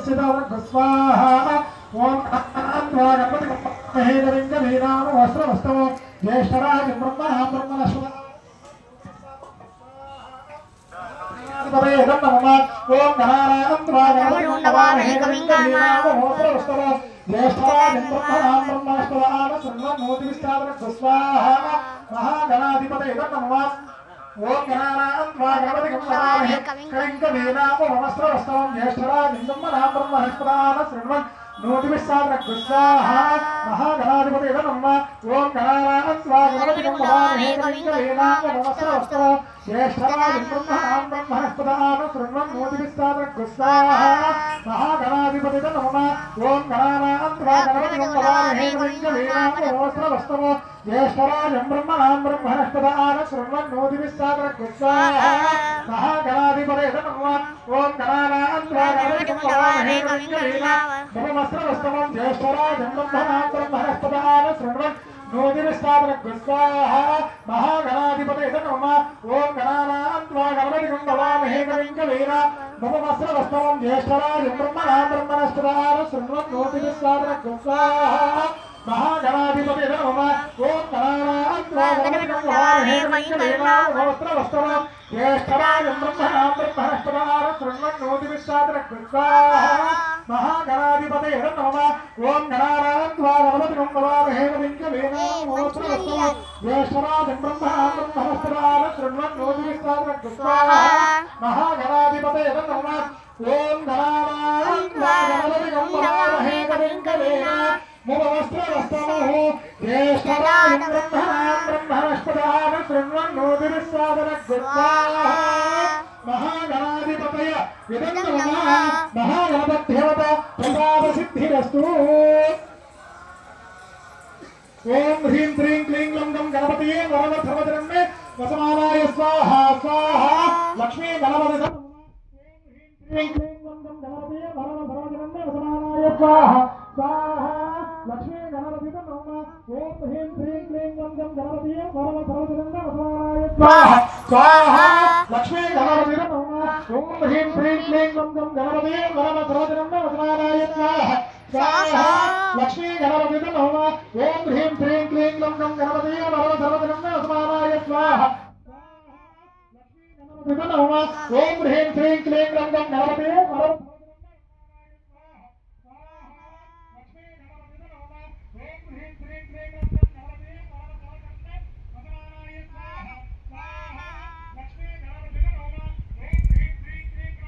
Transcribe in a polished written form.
स्वाहा ओम गणपति महेन्द्रलिंगवीनाम वस्त्रवस्तव ज्येष्ठराज ब्रह्मणः ब्रह्मणस्पत ओम गणानां वस्त्रवस्तव ज्येष्ठराज ब्रह्मणः ब्रह्मणस्पत सर्वमोदिविस्तारक स्वाहा महागणाधिपतये नमः ओम गणानां गणपति कविंकवीनाम वस्त्रवस्तवं ज्येष्ठराज ब्रह्मणः ब्रह्मणस्पत सर्वं नोदिविस्तारक स्वाहा महागणाधिपतये नमः ओम गणानां गणपति कविंकवीनाम वस्त्रवस्तवं ज्येष्ठराज ब्रह्मणः ब्रह्मणस्पत सर्वं नोदिविस्तारक स्वाहा महागणाधिपतये नमः ओम गणानां गणपति कविंकवीनाम वस्त्रवस्तवं ज्येष्ठराज ब्रह्मणः ब्रह्मणस्पत सर्वं नोदिविस्तारक स्वाहा महागणाधिपतये नमः ओम गणानां गणपति कविंकवीनाम वस्त्रवस्तवं ज्येष्ठराज ब्रह्मणः ब्रह्मणस्पत सर्वं नोदिविस्तारक स्वाहा महागणाधिपतये नमः ओम गणानां गणपति कविंकवीनाम वस्त्रवस्तवं ज्येष्ठराज ब्रह्मणः ब्रह्मणस्पत सर्वं नोदिविस्तारक स्वाहा महागणाधिपतये नमः ओम गणानां गणपति कविंकवीनाम वस्त्रवस्तवं ज्येष्ठराज ब्रह्मणः ब्रह्मणस्पत सर्वं नोदिविस्तारक स्वाहा महागणाधिपतये नमः ओम गणानां गणपति कविंकवीनाम वस्त्रवस्तवं ज्येष्ठराज ब्रह्मणः ब्रह्मणस्पत सर्वं नोदिविस्तारक स्वाहा महागणाधिपतये नमः ओम गणानां गणपति कविंकवीनाम वस्त्रवस्तवं ज्येष्ठराज ब्रह्मणः ब्रह्मणस्पत सर्वं नोदिविस्तारक स्वाहा महागणाधिपतये नमः महागणपत्यवत प्रसादसिद्धिरस्तु ओम ह्रीं क्लीं क्लीं लं गं गणपतये वरद सर्वजनमे वसमानाय स्वाहा स्वाहा लक्ष्मी गणपति ओम ह्रीं क्लीं क्लीं लं गं गणपतये वरद सर्वजनमे वसमानाय स्वाहा स्वाहा लक्ष्मी गणपति नमः ओम ह्रीं क्लीं क्लीं लं गं गणपतये वरद सर्वजनमे वसमानाय स्वाहा स्वाहा लक्ष्मी गणपति नमः ओम ह्रीं क्लीं क्लीं लं गं गणपतये वरद सर्वजनमे वसमानाय स्वाहा स्वाहा लक्ष्मी गणपति नमः ओम ह्रीं क्लीं क्लीं लं गं गणपतये वरद सर्वजनमे वसमानाय स्वाहा लक्ष्मी गणपति नमः ओम ह्रीं क्लीं क्लीं